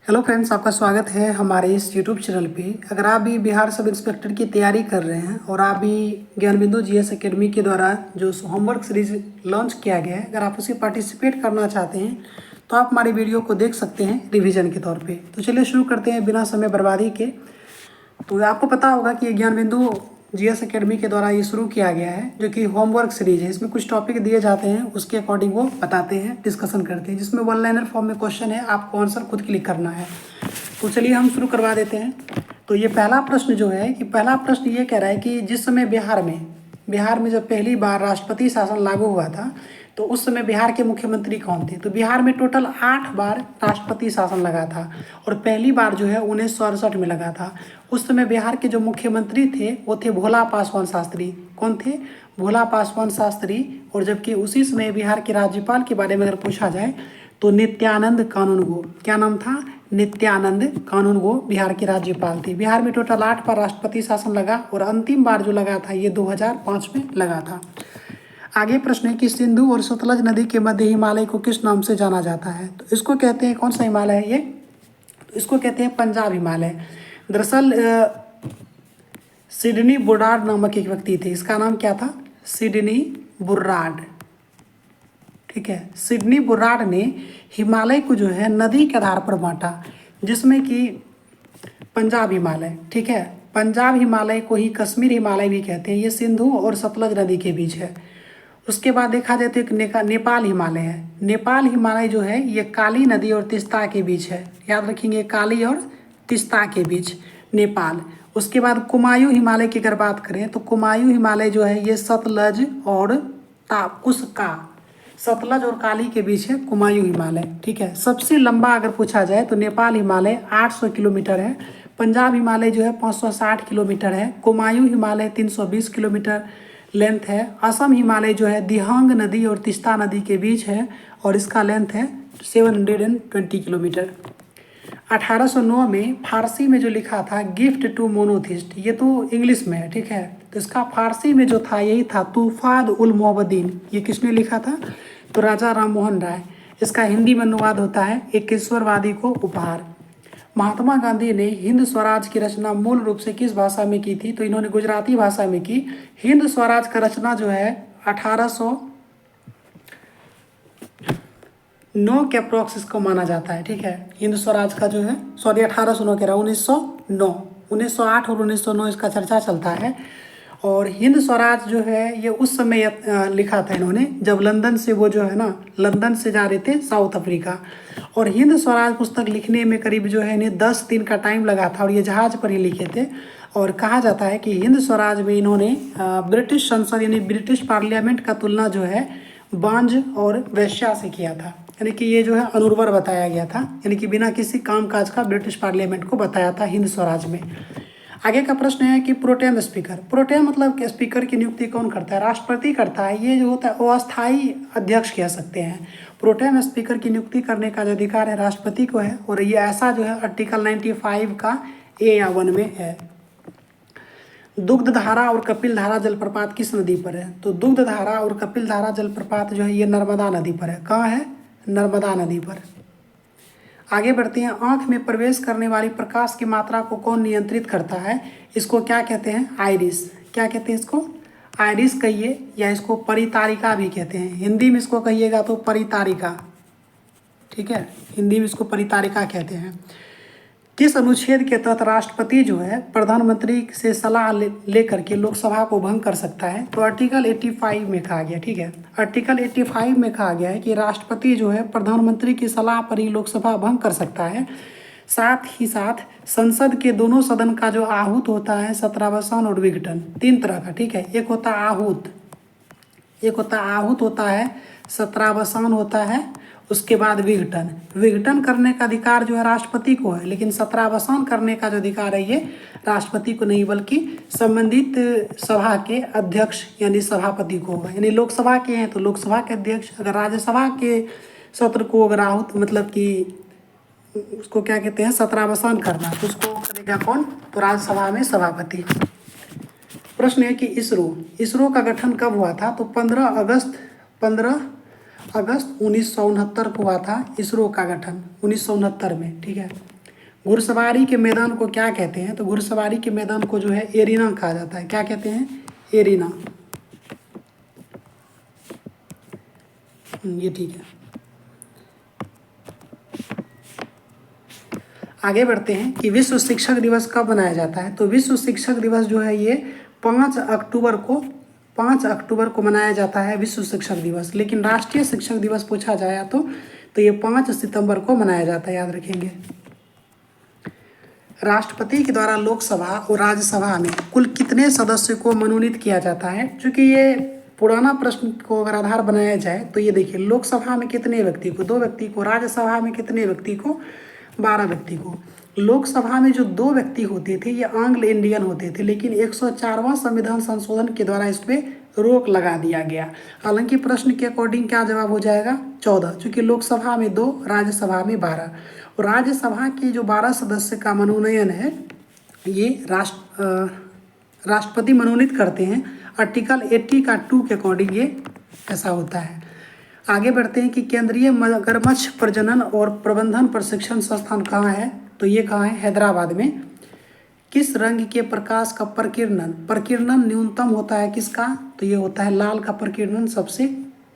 Hello friends, आपका स्वागत है हमारे इस यूट्यूब चैनल पे। अगर आप भी बिहार सब इंस्पेक्टर की तैयारी कर रहे हैं और आप भी ज्ञानबिंदु जीएस एकेडमी के द्वारा जो होमवर्क सीरीज लॉन्च किया गया है, अगर आप उसे पार्टिसिपेट करना चाहते हैं तो आप हमारी वीडियो को देख सकते हैं रिवीजन के तौर पे। तो चलिए शुरू करते हैं बिना समय बर्बादी के। तो आपको पता होगा कि ज्ञानबिंदु जीएस एकेडमी के द्वारा ये शुरू किया गया है, जो कि होमवर्क सीरीज है। इसमें कुछ टॉपिक दिए जाते हैं, उसके अकॉर्डिंग वो बताते हैं, डिस्कशन करते हैं, जिसमें वन लाइनर फॉर्म में क्वेश्चन है, आपको आंसर खुद क्लिक करना है। तो चलिए हम शुरू करवा देते हैं। तो ये पहला प्रश्न जो है कि पहला प्रश्न ये कह रहा है कि जिस समय बिहार में जब पहली बार राष्ट्रपति शासन लागू हुआ था तो उस समय बिहार के मुख्यमंत्री कौन थे। तो बिहार में टोटल 8 बार राष्ट्रपति शासन लगा था और पहली बार जो है 1968 में लगा था। उस समय बिहार के जो मुख्यमंत्री थे वो थे भोला पासवान शास्त्री। कौन थे? भोला पासवान शास्त्री। और जबकि उसी समय बिहार के राज्यपाल के बारे में अगर पूछा जाए तो नित्यानंद कानूनगो। क्या नाम था? नित्यानंद कानूनगो बिहार के राज्यपाल थे। बिहार में टोटल 8 बार राष्ट्रपति शासन लगा और अंतिम बार जो लगा था ये 2005 में लगा था। आगे प्रश्न है कि सिंधु और सतलज नदी के मध्य हिमालय को किस नाम से जाना जाता है। तो इसको कहते हैं, कौन सा हिमालय है ये? तो इसको कहते हैं पंजाब हिमालय। दरअसल सिडनी बुर्राड नामक एक व्यक्ति थे। इसका नाम क्या था? सिडनी बुर्राड। ठीक है, सिडनी बुर्राड ने हिमालय को जो है नदी के आधार पर बांटा, जिसमें कि पंजाब हिमालय, ठीक है, पंजाब हिमालय को ही कश्मीर हिमालय भी कहते हैं। ये सिंधु और सतलज नदी के बीच है। उसके बाद देखा जाए तो एक नेपाल हिमालय है। नेपाल हिमालय जो है ये काली नदी और तिस्ता के बीच है। याद रखेंगे, काली और तिस्ता के बीच नेपाल। उसके बाद कुमायूं हिमालय की अगर बात करें तो कुमायूं हिमालय जो है ये सतलज और सतलज और काली के बीच है कुमायूं हिमालय। ठीक है, सबसे लंबा अगर पूछा जाए तो नेपाल हिमालय 800 किलोमीटर है। पंजाब हिमालय जो है 560 किलोमीटर है। कुमायूं हिमालय 320 किलोमीटर लेंथ है। असम हिमालय जो है दिहांग नदी और तिस्ता नदी के बीच है और इसका लेंथ है 720 किलोमीटर। 1809 में फारसी में जो लिखा था गिफ्ट टू मोनोथिस्ट, ये तो इंग्लिश में है, ठीक है, तो इसका फारसी में जो था यही था तूफाद उल मोहब्बदीन। ये किसने लिखा था? तो राजा राम मोहन राय। इसका हिंदी में अनुवाद होता है एक ईश्वरवादी को उपहार। महात्मा गांधी ने हिंद स्वराज की रचना मूल रूप से किस भाषा में की थी? तो इन्होंने गुजराती भाषा में की। हिंद स्वराज का रचना जो है 1809 के अप्रोक्स इसको माना जाता है। ठीक है, हिंद स्वराज का जो है 1809 कह रहा हूँ, 1909, 1908 और 1909 इसका चर्चा चलता है। और हिंद स्वराज जो है ये उस समय लिखा था इन्होंने जब लंदन से वो जो है ना, लंदन से जा रहे थे साउथ अफ्रीका। और हिंद स्वराज पुस्तक लिखने में करीब जो है इन्हें 10 दिन का टाइम लगा था और ये जहाज पर ही लिखे थे। और कहा जाता है कि हिंद स्वराज में इन्होंने ब्रिटिश संसद यानी ब्रिटिश पार्लियामेंट का तुलना जो है बांझ और वेश्या से किया था। यानी कि ये जो है अनुर्वर बताया गया था, यानी कि बिना किसी कामकाज का ब्रिटिश पार्लियामेंट को बताया था हिंद स्वराज में। आगे का प्रश्न है कि प्रोटेम स्पीकर, प्रोटेम मतलब कि स्पीकर की नियुक्ति कौन करता है? राष्ट्रपति करता है। ये जो होता है अस्थायी अध्यक्ष कह सकते हैं। प्रोटेम स्पीकर की नियुक्ति करने का जो अधिकार है राष्ट्रपति को है और ये ऐसा जो है आर्टिकल 95 का ए या 1 में है। दुग्धधारा और कपिलधारा जलप्रपात किस नदी पर है? तो दुग्धधारा और कपिलधारा जलप्रपात जो है ये नर्मदा नदी पर है। कहाँ है? नर्मदा नदी पर। आगे बढ़ते हैं। आंख में प्रवेश करने वाली प्रकाश की मात्रा को कौन नियंत्रित करता है? इसको क्या कहते हैं? आइरिस। क्या कहते हैं इसको? आइरिस कहिए या इसको परितारिका भी कहते हैं। हिंदी में इसको कहिएगा तो परितारिका। ठीक है, हिंदी में इसको परितारिका कहते हैं। किस अनुच्छेद के तहत राष्ट्रपति जो है प्रधानमंत्री से सलाह ले करके लोकसभा को भंग कर सकता है? तो आर्टिकल 85 में कहा गया। ठीक है, आर्टिकल 85 में कहा गया है कि राष्ट्रपति जो है प्रधानमंत्री की सलाह पर ही लोकसभा भंग कर सकता है। साथ ही साथ संसद के दोनों सदन का जो आहूत होता है सत्रावसान और विघटन, 3 तरह का। ठीक है, एक होता आहूत, एक होता आहूत होता है, सत्रावसान होता है, उसके बाद विघटन। विघटन करने का अधिकार जो है राष्ट्रपति को है, लेकिन सत्रावसान करने का जो अधिकार है ये राष्ट्रपति को नहीं बल्कि संबंधित सभा के अध्यक्ष यानी सभापति को होगा। यानी लोकसभा के हैं तो लोकसभा के अध्यक्ष, अगर राज्यसभा के सत्र को अगर आहूत मतलब कि उसको क्या कहते हैं सत्रावसान करना, तो उसको करेगा कौन? तो राज्यसभा में सभापति। प्रश्न है कि इसरो का गठन कब हुआ था? तो 15 अगस्त 1969 को हुआ था इसरो का गठन, 1969 में। ठीक है, घुड़सवारी के मैदान को क्या कहते हैं? तो घुड़सवारी के मैदान को जो है एरिना कहा जाता है। क्या कहते हैं? एरिना। ये ठीक है। आगे बढ़ते हैं कि विश्व शिक्षक दिवस कब मनाया जाता है? तो विश्व शिक्षक दिवस जो है ये 5 अक्टूबर को मनाया जाता है विश्व शिक्षक दिवस। लेकिन राष्ट्रीय शिक्षक दिवस पूछा जाए तो ये 5 सितंबर को मनाया जाता है, याद रखेंगे। राष्ट्रपति के द्वारा लोकसभा और राज्यसभा में कुल कितने सदस्यों को मनोनीत किया जाता है? क्योंकि ये पुराना प्रश्न को अगर आधार बनाया जाए तो ये देखिए, लोकसभा में कितने व्यक्ति को? 2 व्यक्ति को। राज्यसभा में कितने व्यक्ति को? 12 व्यक्ति को। लोकसभा में जो 2 व्यक्ति होते थे ये एंग्लो इंडियन होते थे, लेकिन 104वां संविधान संशोधन के द्वारा इस पर रोक लगा दिया गया। हालांकि प्रश्न के अकॉर्डिंग क्या जवाब हो जाएगा? 14, क्योंकि लोकसभा में 2, राज्यसभा में 12। और राज्यसभा के जो 12 सदस्य का मनोनयन है ये राष्ट्रपति मनोनीत करते हैं। आर्टिकल 80 का 2 के अकॉर्डिंग ये ऐसा होता है। आगे बढ़ते हैं कि केंद्रीय मगरमच्छ प्रजनन और प्रबंधन प्रशिक्षण संस्थान कहाँ है? तो ये कहाँ है? हैदराबाद में। किस रंग के प्रकाश का प्रकीर्णन न्यूनतम होता है किसका? तो ये होता है लाल का प्रकीर्णन सबसे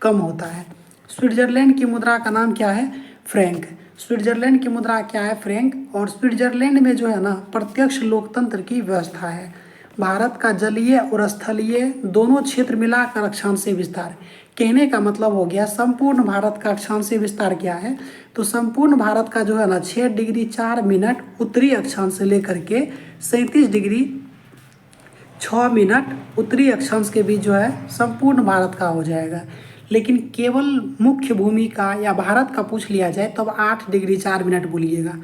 कम होता है। स्विट्जरलैंड की मुद्रा का नाम क्या है? फ्रैंक। स्विट्जरलैंड की मुद्रा क्या है? फ्रैंक। और स्विट्जरलैंड में जो है ना प्रत्यक्ष लोकतंत्र की व्यवस्था है। भारत का जलीय और स्थलीय दोनों क्षेत्र मिलाकर अक्षांशीय विस्तार, कहने का मतलब हो गया संपूर्ण भारत का अक्षांशीय विस्तार क्या है? तो संपूर्ण भारत का जो है ना 6 डिग्री 4 मिनट उत्तरी अक्षांश से लेकर के 37 डिग्री 6 मिनट उत्तरी अक्षांश के बीच जो है संपूर्ण भारत का हो जाएगा। लेकिन केवल मुख्य भूमि का या भारत का पूछ लिया जाए तब 8 डिग्री 4 मिनट बोलिएगा।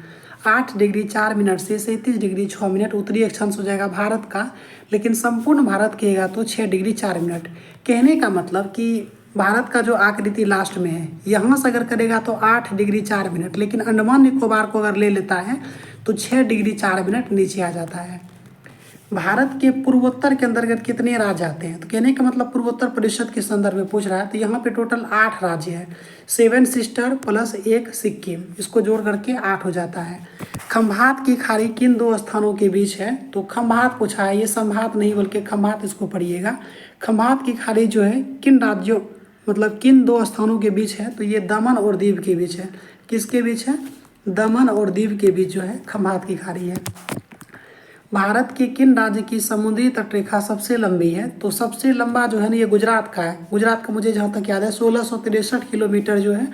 8 डिग्री 4 मिनट से 37 डिग्री 6 मिनट उत्तरी अक्षांश हो जाएगा भारत का, लेकिन संपूर्ण भारत कहेगा तो 6 डिग्री 4 मिनट। कहने का मतलब कि भारत का जो आकृति लास्ट में है यहाँ से अगर करेगा तो 8 डिग्री 4 मिनट, लेकिन अंडमान निकोबार को अगर ले लेता है तो 6 डिग्री 4 मिनट नीचे आ जाता है। भारत के पूर्वोत्तर के अंतर्गत कितने राज्य आते हैं? तो कहने का मतलब पूर्वोत्तर परिषद के संदर्भ में पूछ रहा है, तो यहाँ पे टोटल 8 राज्य है। 7 सिस्टर प्लस 1 सिक्किम, इसको जोड़ करके 8 हो जाता है। खंभात की खाड़ी किन 2 स्थानों के बीच है? तो खंभात पूछा है, ये संभात नहीं बल्कि खंभात, इसको पढ़िएगा। खंभात की खाड़ी जो है किन राज्यों मतलब किन 2 स्थानों के बीच है? तो ये दमन और दीव के बीच है। किसके बीच है? दमन और दीव के बीच जो है खंभात की खाड़ी है। भारत के किन राज्य की समुद्री तटरेखा सबसे लंबी है? तो सबसे लंबा जो है ना ये गुजरात का है। गुजरात का मुझे जहाँ तक याद है 1663 किलोमीटर जो है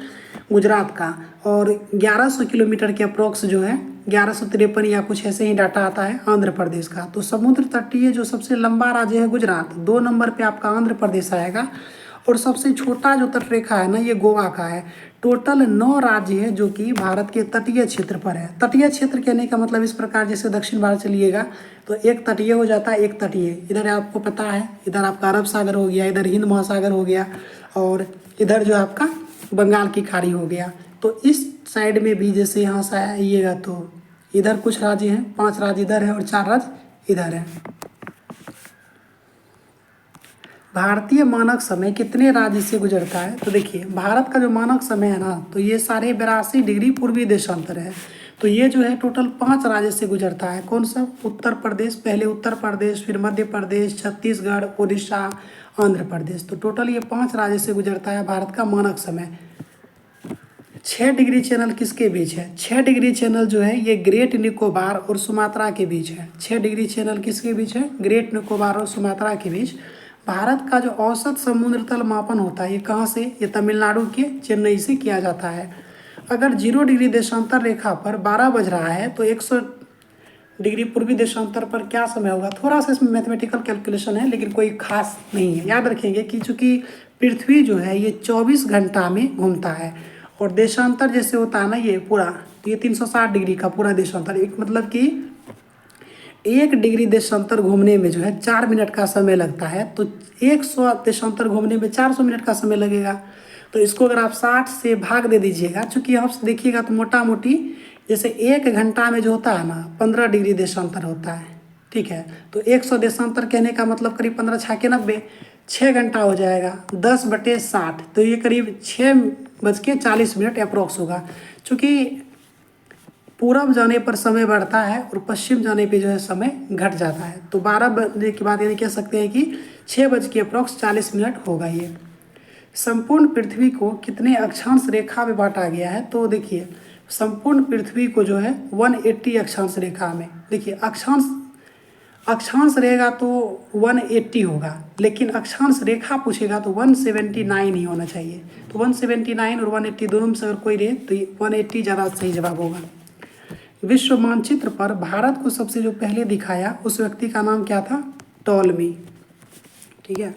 गुजरात का, और 1100 किलोमीटर के अप्रोक्स जो है 1153 या कुछ ऐसे ही डाटा आता है आंध्र प्रदेश का। तो समुद्र तटीय जो सबसे लंबा राज्य है गुजरात, 2 नंबर पे आपका आंध्र प्रदेश आएगा। और सबसे छोटा जो तटरेखा है ना ये गोवा का है। टोटल 9 राज्य है जो कि भारत के तटीय क्षेत्र पर है। तटीय क्षेत्र कहने का मतलब इस प्रकार, जैसे दक्षिण भारत चलिएगा तो एक तटीय हो जाता है, एक तटीय इधर आपको पता है, इधर आपका अरब सागर हो गया, इधर हिंद महासागर हो गया, और इधर जो आपका बंगाल की खाड़ी हो गया। तो इस साइड में भी जैसे यहाँ से आइएगा तो इधर कुछ राज्य हैं, 5 राज्य इधर है और 4 राज्य इधर है। भारतीय मानक समय कितने राज्य से गुजरता है? तो देखिए भारत का जो मानक समय है ना तो ये 82.5 डिग्री पूर्वी देशांतर है। तो ये जो है टोटल 5 राज्य से गुजरता है। कौन सा? उत्तर प्रदेश, पहले उत्तर प्रदेश, फिर मध्य प्रदेश, छत्तीसगढ़, उड़ीसा, आंध्र प्रदेश। तो टोटल ये 5 राज्य से गुजरता है भारत का मानक समय। 6 डिग्री चैनल किसके बीच है? 6 डिग्री चैनल जो है ये ग्रेट निकोबार और सुमात्रा के बीच है। 6 डिग्री चैनल किसके बीच है? ग्रेट निकोबार और सुमात्रा के बीच। भारत का जो औसत समुद्र तल मापन होता है ये कहाँ से? ये तमिलनाडु के चेन्नई से किया जाता है। अगर 0 डिग्री देशांतर रेखा पर 12 बज रहा है तो 100 डिग्री पूर्वी देशांतर पर क्या समय होगा? थोड़ा सा इसमें मैथमेटिकल कैलकुलेशन है लेकिन कोई खास नहीं है। याद रखेंगे कि चूँकि पृथ्वी जो है ये 24 घंटा में घूमता है, और देशांतर जैसे होता है ना ये पूरा, तो ये 360 डिग्री का पूरा देशांतर, एक मतलब कि 1 डिग्री देशांतर घूमने में जो है 4 मिनट का समय लगता है, तो 100 देशांतर घूमने में 400 मिनट का समय लगेगा। तो इसको अगर आप 60 से भाग दे दीजिएगा, चूँकि यहाँ से देखिएगा तो मोटा मोटी जैसे 1 घंटा में जो होता है ना 15 डिग्री देशांतर होता है, ठीक है। तो 100 देशांतर कहने का मतलब करीब 15 छाके 90, 6 घंटा हो जाएगा 10/60, तो ये करीब 6:40 अप्रोक्स होगा। चूँकि पूरब जाने पर समय बढ़ता है और पश्चिम जाने पे जो है समय घट जाता है। तो 12 बजने के बाद यानी कह सकते हैं कि 6 बज के अप्रॉक्स 40 मिनट होगा ये। संपूर्ण पृथ्वी को कितने अक्षांश रेखा में बांटा गया है? तो देखिए संपूर्ण पृथ्वी को जो है 180 अक्षांश रेखा में, देखिए अक्षांश रहेगा तो 180 होगा, लेकिन अक्षांश रेखा पूछेगा तो 179 ही होना चाहिए। तो 179 और 180 दोनों में से अगर कोई रहे तो 180 ज़्यादा सही जवाब होगा। विश्व मानचित्र पर भारत को सबसे जो पहले दिखाया उस व्यक्ति का नाम क्या था? टॉलमी। ठीक है,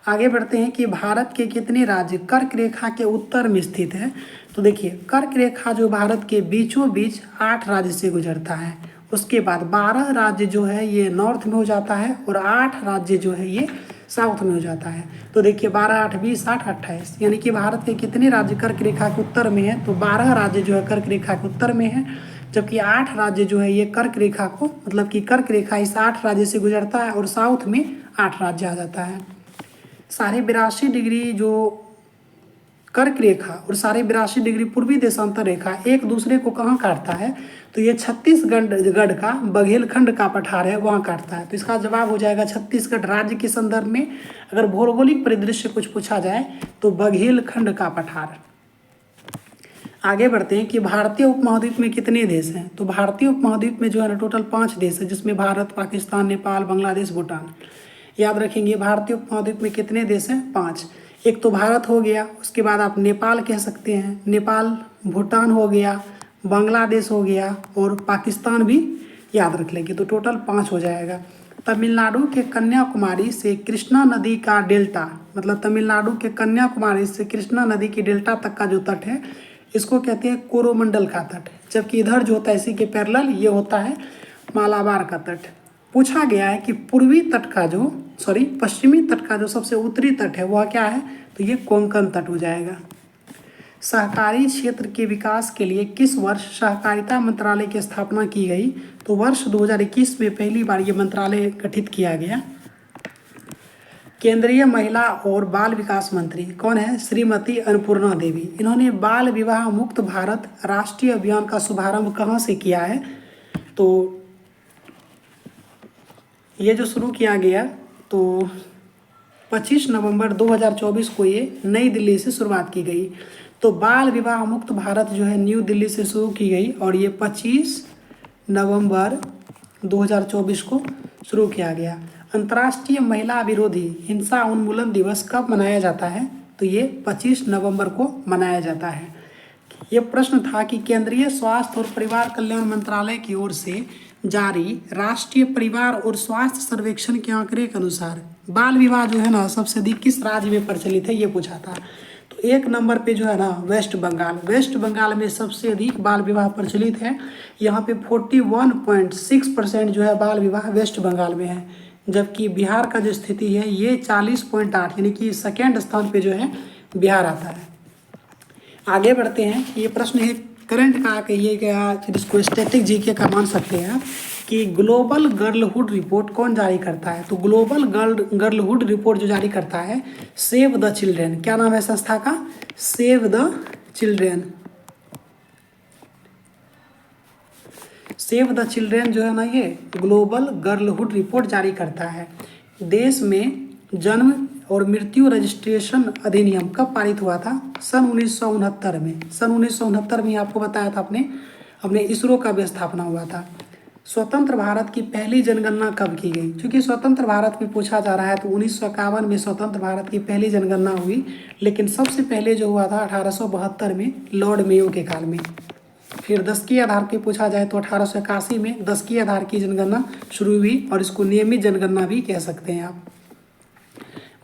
आगे बढ़ते हैं कि भारत के कितने राज्य कर्क रेखा के उत्तर में स्थित है? तो देखिए कर्क रेखा जो भारत के बीचों बीच 8 राज्य से गुजरता है, उसके बाद 12 राज्य जो है ये नॉर्थ में हो जाता है और 8 राज्य जो है ये साउथ में हो जाता है। तो देखिए 12 8 20 8 28, यानी कि भारत के कितने राज्य कर्क रेखा के उत्तर में है? तो 12 राज्य जो है कर्क रेखा के उत्तर में है, जबकि 8 राज्य जो है ये कर्क रेखा को, मतलब कि कर्क रेखा इस 8 राज्य से गुजरता है और साउथ में 8 राज्य आ जाता है। 82.5 जो कर्क रेखा और 82.5 पूर्वी देशांतर रेखा एक दूसरे को कहाँ काटता है? तो ये छत्तीसगढ़ का बघेलखंड का पठार है, वहाँ काटता है। तो इसका जवाब हो जाएगा छत्तीसगढ़ राज्य के संदर्भ में अगर भौगोलिक परिदृश्य कुछ पूछा जाए तो बघेलखंड का पठार। आगे बढ़ते हैं कि भारतीय उपमहाद्वीप में कितने देश हैं? तो भारतीय उपमहाद्वीप में जो है ना टोटल 5 देश है, जिसमें भारत, पाकिस्तान, नेपाल, बांग्लादेश, भूटान। याद रखेंगे भारतीय उपमहाद्वीप में कितने देश हैं? 5। एक तो भारत हो गया, उसके बाद आप नेपाल कह सकते हैं, नेपाल, भूटान हो गया, बांग्लादेश हो गया और पाकिस्तान भी याद रख लेंगे, तो टोटल 5 हो जाएगा। तमिलनाडु के कन्याकुमारी से कृष्णा नदी का डेल्टा, मतलब तमिलनाडु के कन्याकुमारी से कृष्णा नदी की डेल्टा तक का जो तट है इसको कहते हैं कोरोमंडल का तट, जबकि इधर जो होता है इसी के पैरेलल ये होता है मालाबार का तट। पूछा गया है कि पश्चिमी तट का जो सबसे उत्तरी तट है वह क्या है? तो ये कोंकण तट हो जाएगा। सहकारी क्षेत्र के विकास के लिए किस वर्ष सहकारिता मंत्रालय की स्थापना की गई? तो वर्ष 2021 में पहली बार ये मंत्रालय गठित किया गया। केंद्रीय महिला और बाल विकास मंत्री कौन है? श्रीमती अन्नपूर्णा देवी। इन्होंने बाल विवाह मुक्त भारत राष्ट्रीय अभियान का शुभारंभ कहाँ से किया है? तो ये जो शुरू किया गया तो 25 नवंबर 2024 को ये नई दिल्ली से शुरुआत की गई। तो बाल विवाह मुक्त भारत जो है न्यू दिल्ली से शुरू की गई और ये 25 नवंबर 2024 को शुरू किया गया। अंतर्राष्ट्रीय महिला विरोधी हिंसा उन्मूलन दिवस कब मनाया जाता है? तो ये 25 नवंबर को मनाया जाता है। ये प्रश्न था कि केंद्रीय स्वास्थ्य और परिवार कल्याण मंत्रालय की ओर से जारी राष्ट्रीय परिवार और स्वास्थ्य सर्वेक्षण के आंकड़े के अनुसार बाल विवाह जो है ना सबसे अधिक किस राज्य में प्रचलित है, ये पूछा था। तो 1 नंबर पे जो है ना वेस्ट बंगाल में सबसे अधिक बाल विवाह प्रचलित है। यहाँ पे 41.6% जो है बाल विवाह वेस्ट बंगाल में है, जबकि बिहार का जो स्थिति है ये 40.8, यानी कि सेकेंड स्थान पे जो है बिहार आता है। आगे बढ़ते हैं, ये प्रश्न है करंट का कहिएगा, जिसको स्टैटिक जीके का मान सकते हैं आप, कि ग्लोबल गर्लहुड रिपोर्ट कौन जारी करता है? तो ग्लोबल गर्लहुड रिपोर्ट जो जारी करता है सेव द चिल्ड्रेन। क्या नाम है संस्था का? Save the children. Save the children जो है ना ये ग्लोबल गर्लहुड रिपोर्ट जारी करता है। देश में जन्म और मृत्यु रजिस्ट्रेशन अधिनियम कब पारित हुआ था? सन 1969 में। सन 1969 में आपको बताया था अपने इसरो का भी स्थापना हुआ था। स्वतंत्र भारत की पहली जनगणना कब की गई? क्योंकि स्वतंत्र भारत में पूछा जा रहा है तो 1951 में स्वतंत्र भारत की पहली जनगणना हुई, लेकिन सबसे पहले जो हुआ था 1872 में लॉर्ड मेयो के काल में। फिर दशकीय आधार पे पूछा जाए तो 1881 में दशकीय आधार की जनगणना शुरू हुई और इसको नियमित जनगणना भी कह सकते हैं आप।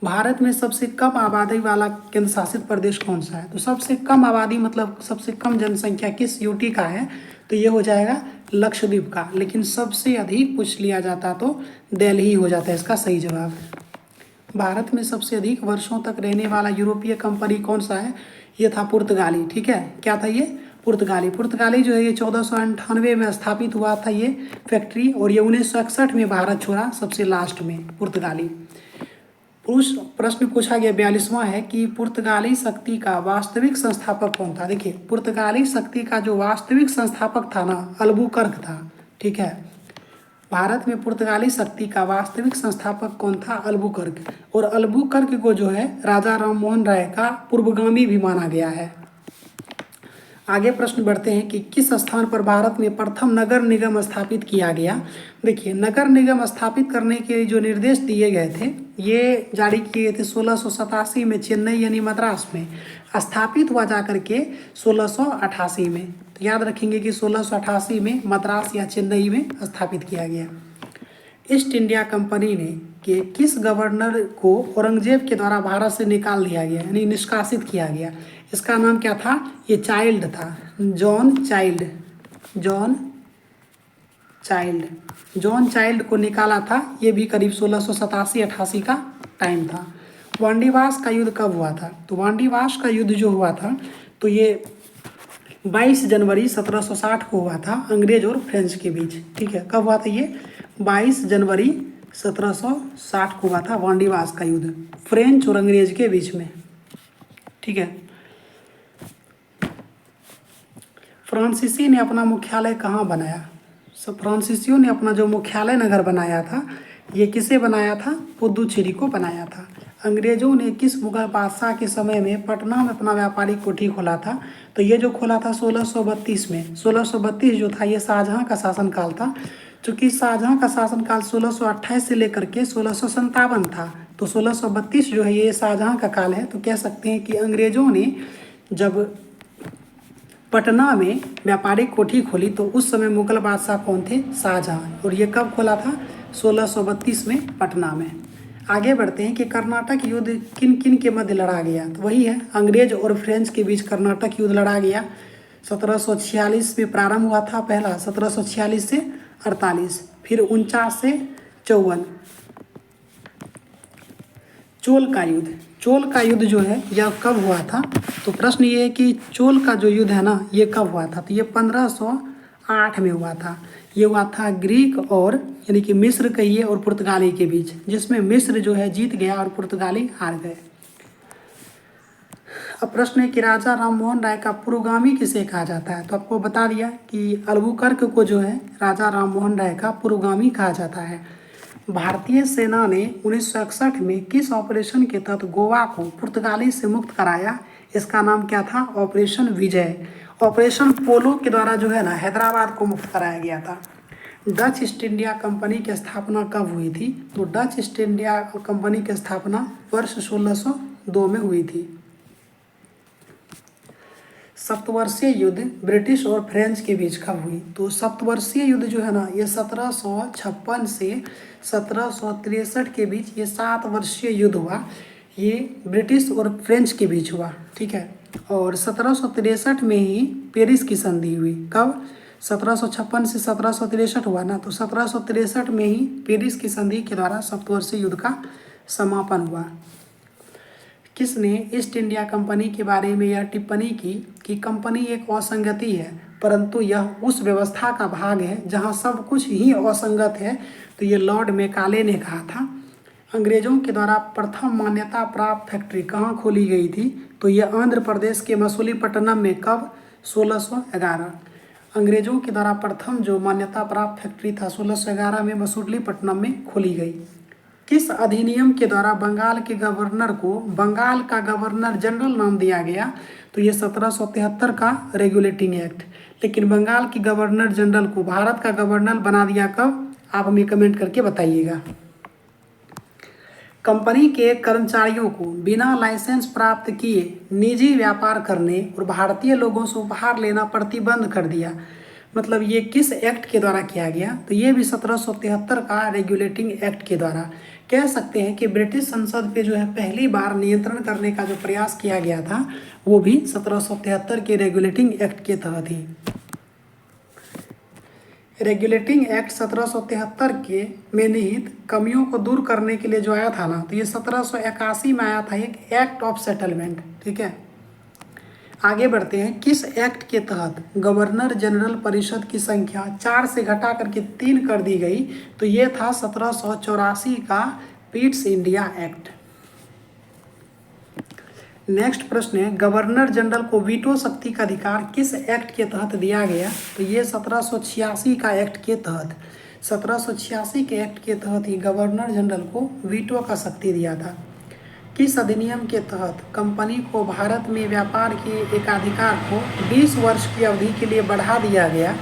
भारत में सबसे कम आबादी वाला केंद्र शासित प्रदेश कौन सा है? तो सबसे कम आबादी मतलब सबसे कम जनसंख्या किस यूटी का है? तो ये हो जाएगा लक्षद्वीप का। लेकिन सबसे अधिक पूछ लिया जाता तो दिल्ली हो जाता है इसका सही जवाब। भारत में सबसे अधिक वर्षों तक रहने वाला यूरोपीय कंपनी कौन सा है? ये था पुर्तगाली। ठीक है, क्या था ये? पुर्तगाली जो है ये 1498 में स्थापित हुआ था ये फैक्ट्री, और ये 1961 में भारत छोड़ा सबसे लास्ट में पुर्तगाली। प्रश्न पूछा गया 42वां है कि पुर्तगाली शक्ति का वास्तविक संस्थापक कौन था। देखिए, पुर्तगाली शक्ति का जो वास्तविक संस्थापक था ना, अल्बुकर्क था। ठीक है, भारत में पुर्तगाली शक्ति का वास्तविक संस्थापक कौन था? अल्बुकर्क। और अल्बुकर्क को जो है राजा राममोहन राय का पूर्वगामी भी माना गया है। आगे प्रश्न बढ़ते हैं कि किस स्थान पर भारत में प्रथम नगर निगम स्थापित किया गया। देखिए, नगर निगम स्थापित करने के जो निर्देश दिए गए थे ये जारी किए थे 1687 में चेन्नई यानी मद्रास में। स्थापित हुआ जाकर के 1688 में। तो याद रखेंगे कि 1688 में मद्रास या चेन्नई में स्थापित किया गया। ईस्ट इंडिया कंपनी ने कि किस गवर्नर को औरंगजेब के द्वारा भारत से निकाल दिया गया यानी निष्कासित किया गया? इसका नाम क्या था? ये चाइल्ड था, जॉन चाइल्ड। जॉन चाइल्ड को निकाला था। ये भी करीब 1687-88 का टाइम था। वांडीवास का युद्ध कब हुआ था? तो वांडीवास का युद्ध जो हुआ था तो ये 22 जनवरी 1760 को हुआ था, अंग्रेज और फ्रेंच के बीच। ठीक है, कब हुआ था ये? 22 जनवरी 1760 को हुआ था वांडीवास का युद्ध, फ्रेंच और अंग्रेज के बीच में। ठीक है, फ्रांसीसी ने अपना मुख्यालय कहाँ बनाया? फ्रांसीसियों ने अपना जो मुख्यालय नगर बनाया था ये किसे बनाया था? पुदुचेरी को बनाया था। अंग्रेजों ने किस मुगल बादशाह के समय में पटना में अपना व्यापारिक कोठी खोला था? तो ये जो खोला था 1632 में। 1632 जो था ये शाहजहाँ का शासनकाल था। चूँकि शाहजहाँ का शासनकाल 1628 से लेकर के 1657 था, तो 1632 जो है ये शाहजहाँ का काल है। तो कह सकते हैं कि अंग्रेजों ने जब पटना में व्यापारिक कोठी खोली तो उस समय मुगल बादशाह कौन थे? शाहजहाँ। और ये कब खोला था? 1632 में पटना में। आगे बढ़ते हैं कि कर्नाटक युद्ध किन किन के मध्य लड़ा गया? तो वही है, अंग्रेज और फ्रेंच के बीच कर्नाटक युद्ध लड़ा गया। 1746 में प्रारंभ हुआ था पहला, 1746 से 48, फिर 49 से 54। चोल का युद्ध जो है यह कब हुआ था? तो प्रश्न ये है कि चोल का जो युद्ध है ना ये कब हुआ था? तो ये 1508 में हुआ था। ये हुआ था ग्रीक और यानी कि मिस्र कहिए और पुर्तगाली के बीच, जिसमें मिस्र जो है जीत गया और पुर्तगाली हार गए। अब प्रश्न है कि राजा राममोहन राय का पुरोगामी किसे कहा जाता है? तो आपको बता दिया कि अल्बुकर्क को जो है राजा राममोहन राय का पुरोगामी कहा जाता है। भारतीय सेना ने 1961 में किस ऑपरेशन के तहत गोवा को पुर्तगाली से मुक्त कराया? इसका नाम क्या था? ऑपरेशन विजय। ऑपरेशन पोलो के द्वारा जो है ना हैदराबाद को मुक्त कराया गया था। डच ईस्ट इंडिया कंपनी की स्थापना कब हुई थी? तो डच ईस्ट इंडिया कंपनी की स्थापना वर्ष 1602 में हुई थी। सप्तवर्षीय युद्ध ब्रिटिश और फ्रेंच के बीच कब हुई? तो सप्तवर्षीय युद्ध जो है ना ये 1756 से 1763 के बीच ये 7 वर्षीय युद्ध हुआ। ये ब्रिटिश और फ्रेंच के बीच हुआ। ठीक है, और 1763 में ही पेरिस की संधि हुई। कब? 1756 से 1763 हुआ ना, तो 1763 में ही पेरिस की संधि के द्वारा सप्तवर्षीय युद्ध का समापन हुआ। किसने ईस्ट इंडिया कंपनी के बारे में यह टिप्पणी की कि कंपनी एक असंगति है, परंतु यह उस व्यवस्था का भाग है जहां सब कुछ ही असंगत है? तो ये लॉर्ड मैकाले ने कहा था। अंग्रेजों के द्वारा प्रथम मान्यता प्राप्त फैक्ट्री कहाँ खोली गई थी? तो ये आंध्र प्रदेश के मसूलीपट्टनम में। कब? 1611। अंग्रेजों के द्वारा प्रथम जो मान्यता प्राप्त फैक्ट्री था 1611 में मसूलीपट्टनम में खोली गई। किस अधिनियम के द्वारा बंगाल के गवर्नर को बंगाल का गवर्नर जनरल नाम दिया गया? तो ये 1773 का रेगुलेटिंग एक्ट। लेकिन बंगाल की गवर्नर जनरल को भारत का गवर्नर बना दिया कब? आप हमें कमेंट करके बताइएगा। कंपनी के कर्मचारियों को बिना लाइसेंस प्राप्त किए निजी व्यापार करने और भारतीय लोगों से उपहार लेना प्रतिबंध कर दिया। मतलब ये किस एक्ट के द्वारा किया गया? तो ये भी 1773 का रेगुलेटिंग एक्ट के द्वारा। कह सकते हैं कि ब्रिटिश संसद पे जो है पहली बार नियंत्रण करने का जो प्रयास किया गया था वो भी 1773 के रेगुलेटिंग एक्ट के तहत ही। रेगुलेटिंग एक्ट 1773 के में निहित कमियों को दूर करने के लिए जो आया था ना, तो ये 1781 में आया था एक एक्ट ऑफ सेटलमेंट। ठीक है, आगे बढ़ते हैं। किस एक्ट के तहत गवर्नर जनरल परिषद की संख्या 4 से घटा करके 3 कर दी गई? तो ये था 1784 का पिट्स इंडिया एक्ट। नेक्स्ट प्रश्न है, गवर्नर जनरल को वीटो शक्ति का अधिकार किस एक्ट के तहत दिया गया? तो ये 1786 का एक्ट के तहत, 1786 के एक्ट के तहत ही गवर्नर जनरल को वीटो का शक्ति दिया था। किस अधिनियम के तहत कंपनी को भारत में व्यापार के एकाधिकार को 20 वर्ष की अवधि के लिए बढ़ा दिया गया?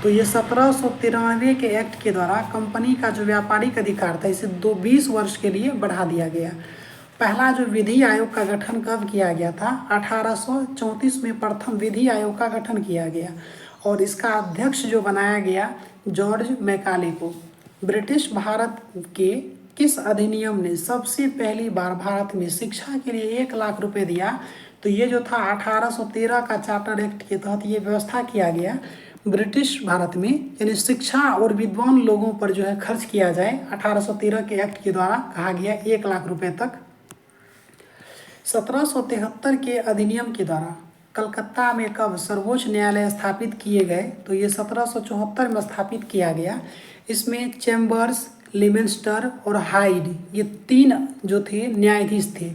तो ये 1793 के एक्ट के द्वारा कंपनी का जो व्यापारिक अधिकार था इसे 20 वर्ष के लिए बढ़ा दिया गया। पहला जो विधि आयोग का गठन कब किया गया था? 1834 में प्रथम विधि आयोग का गठन किया गया और इसका अध्यक्ष जो बनाया गया जॉर्ज मैकाले को। ब्रिटिश भारत के किस अधिनियम ने सबसे पहली बार भारत में शिक्षा के लिए 1 लाख रुपए दिया? तो ये जो था 1813 का चार्टर एक्ट के तहत ये व्यवस्था किया गया ब्रिटिश भारत में, यानी शिक्षा और विद्वान लोगों पर जो है खर्च किया जाए। 1813 के एक्ट के द्वारा कहा गया 1 लाख रुपए तक। 1773 के अधिनियम के द्वारा कलकत्ता में कब सर्वोच्च न्यायालय स्थापित किए गए? तो ये 1774 में स्थापित किया गया। इसमें चैम्बर्स, लिमेंस्टर और हाइड ये 3 जो थे न्यायाधीश थे।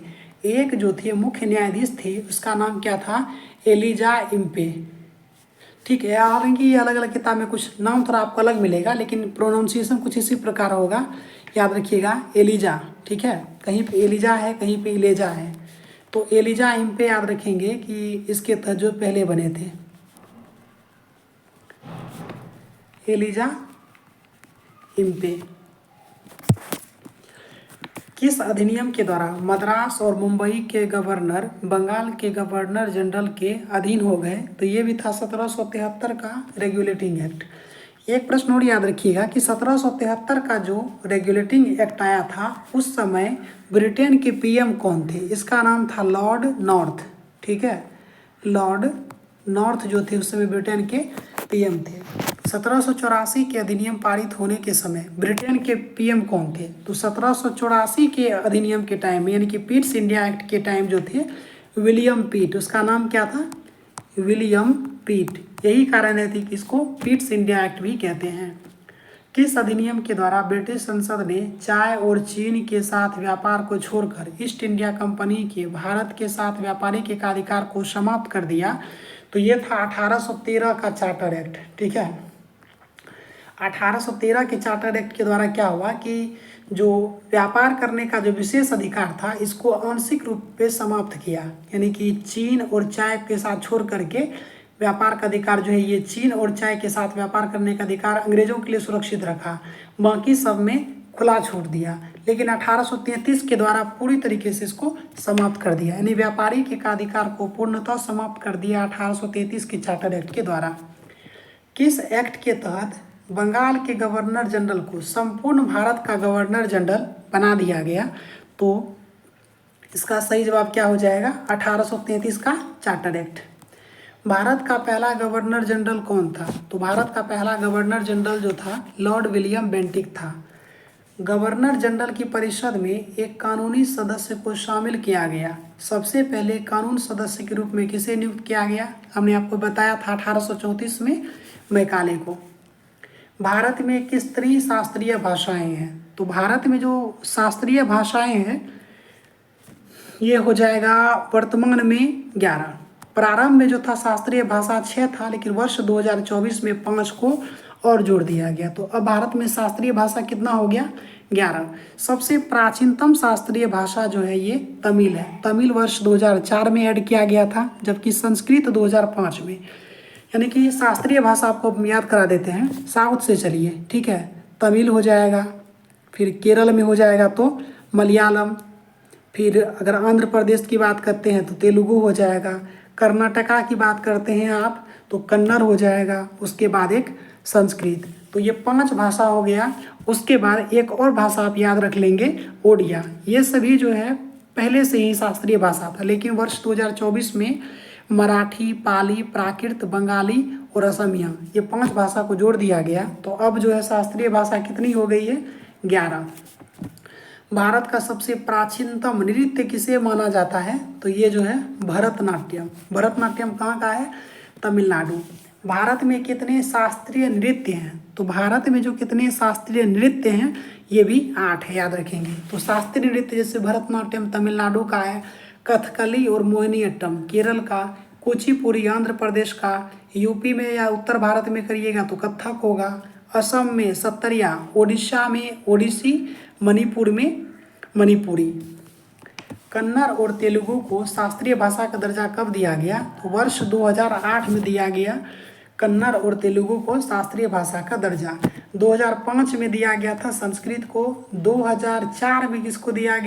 एक जो थे मुख्य न्यायाधीश थे उसका नाम क्या था? Elijah Impey. ठीक है, हालांकि ये अलग अलग किताब में कुछ नाम थोड़ा आपको अलग मिलेगा लेकिन प्रोनाउंसिएशन कुछ इसी प्रकार होगा, याद रखिएगा एलिजा। ठीक है, कहीं पे एलिजा है कहीं पे इलेजा है, तो एलिजा इम्पे याद रखेंगे कि इसके तहत जो पहले बने थे एलिजा इम्पे। किस अधिनियम के द्वारा मद्रास और मुंबई के गवर्नर बंगाल के गवर्नर जनरल के अधीन हो गए? तो ये भी था 1773 का रेगुलेटिंग एक्ट। एक प्रश्न और याद रखिएगा कि 1773 का जो रेगुलेटिंग एक्ट आया था उस समय ब्रिटेन के पीएम कौन थे? इसका नाम था लॉर्ड नॉर्थ। ठीक है, लॉर्ड नॉर्थ जो थे उस समय ब्रिटेन के पीएम थे। 1784 के अधिनियम पारित होने के समय ब्रिटेन के पीएम कौन थे? तो 1784 के अधिनियम के टाइम यानी कि पिट्स इंडिया एक्ट के टाइम जो थे विलियम पिट, उसका नाम क्या था? विलियम पिट। यही कारण है कि इसको पिट्स इंडिया एक्ट भी कहते हैं। किस अधिनियम के द्वारा ब्रिटिश संसद ने चाय और चीनी के साथ व्यापार को छोड़कर ईस्ट इंडिया कंपनी के भारत के साथ व्यापारिक एकाधिकार को समाप्त कर दिया? तो ये था 1813 का चार्टर एक्ट। ठीक है, 1813 के चार्टर एक्ट के द्वारा क्या हुआ कि जो व्यापार करने का जो विशेष अधिकार था इसको आंशिक रूप पे समाप्त किया, यानी कि चीन और चाय के साथ छोड़ करके व्यापार का अधिकार जो है ये चीन और चाय के साथ व्यापार करने का अधिकार अंग्रेजों के लिए सुरक्षित रखा, बाकी सब में खुला छोड़ दिया। लेकिन 1833 के द्वारा पूरी तरीके से इसको समाप्त कर दिया, यानी व्यापारिक एकाधिकार को पूर्णतः समाप्त कर दिया 1833 के चार्टर एक्ट के द्वारा। किस एक्ट के तहत बंगाल के गवर्नर जनरल को संपूर्ण भारत का गवर्नर जनरल बना दिया गया? तो इसका सही जवाब क्या हो जाएगा? 1833 का चार्टर एक्ट। भारत का पहला गवर्नर जनरल कौन था? तो भारत का पहला गवर्नर जनरल जो था लॉर्ड विलियम बेंटिक था। गवर्नर जनरल की परिषद में एक कानूनी सदस्य को शामिल किया गया। सबसे पहले कानून सदस्य के रूप में किसे नियुक्त किया गया? हमने आपको बताया था 1834 में मैकाले को। भारत में कितनी शास्त्रीय भाषाएं हैं? तो भारत में जो शास्त्रीय भाषाएं हैं ये हो जाएगा वर्तमान में 11। प्रारंभ में जो था शास्त्रीय भाषा 6 था, लेकिन वर्ष 2024 में 5 को और जोड़ दिया गया। तो अब भारत में शास्त्रीय भाषा कितना हो गया? 11। सबसे प्राचीनतम शास्त्रीय भाषा जो है ये तमिल है। तमिल वर्ष 2004 में ऐड किया गया था, जबकि संस्कृत 2005 में। यानी कि शास्त्रीय भाषा आपको याद करा देते हैं, साउथ से चलिए। ठीक है, तमिल हो जाएगा, फिर केरल में हो जाएगा तो मलयालम, फिर अगर आंध्र प्रदेश की बात करते हैं तो तेलुगु हो जाएगा, कर्नाटका की बात करते हैं आप तो कन्नड़ हो जाएगा, उसके बाद एक संस्कृत। तो ये 5 भाषा हो गया। उसके बाद एक और भाषा आप याद रख लेंगे, ओडिया। ये सभी जो है पहले से ही शास्त्रीय भाषा था, लेकिन वर्ष 2024 में मराठी, पाली, प्राकृत, बंगाली और असमिया ये 5 भाषा को जोड़ दिया गया। तो अब जो है शास्त्रीय भाषा कितनी हो गई है? 11। भारत का सबसे प्राचीनतम नृत्य किसे माना जाता है? तो ये जो है भरतनाट्यम। भरतनाट्यम कहाँ का है? तमिलनाडु। भारत में कितने शास्त्रीय नृत्य हैं? तो भारत में जो कितने शास्त्रीय नृत्य हैं ये भी 8 है, याद रखेंगे। तो शास्त्रीय नृत्य जैसे भरतनाट्यम तमिलनाडु का है, कथकली और मोहिनीअट्टम केरल का, कुचिपुड़ी आंध्र प्रदेश का, यूपी में या उत्तर भारत में करिएगा तो कथक होगा, असम में सत्तरिया, ओडिशा में ओडिसी, मणिपुर में मणिपुरी। कन्नड़ और तेलुगु को शास्त्रीय भाषा का दर्जा कब दिया गया? तो वर्ष 2008 में दिया गया कन्नड़ और तेलुगु को शास्त्रीय भाषा का दर्जा। 2005 में दिया गया था संस्कृत को। 2004 में किसको दिया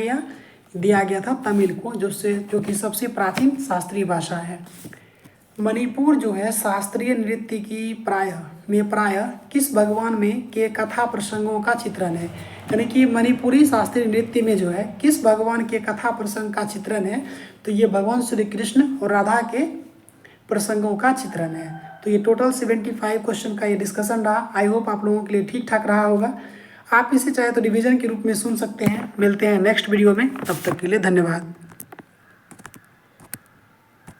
गया था तमिल को, जो कि सबसे प्राचीन शास्त्रीय भाषा है। मणिपुर जो है शास्त्रीय नृत्य की प्रायः किस भगवान में के कथा प्रसंगों का चित्रण है? यानी कि मणिपुरी शास्त्रीय नृत्य में जो है किस भगवान के कथा प्रसंग का चित्रण है? तो ये भगवान श्री कृष्ण और राधा के प्रसंगों का चित्रण है। तो ये टोटल 75 क्वेश्चन का ये डिस्कशन रहा। आई होप आप लोगों के लिए ठीक ठाक रहा होगा। आप इसे चाहे तो रिवीजन के रूप में सुन सकते हैं। मिलते हैं नेक्स्ट वीडियो में, तब तक के लिए धन्यवाद।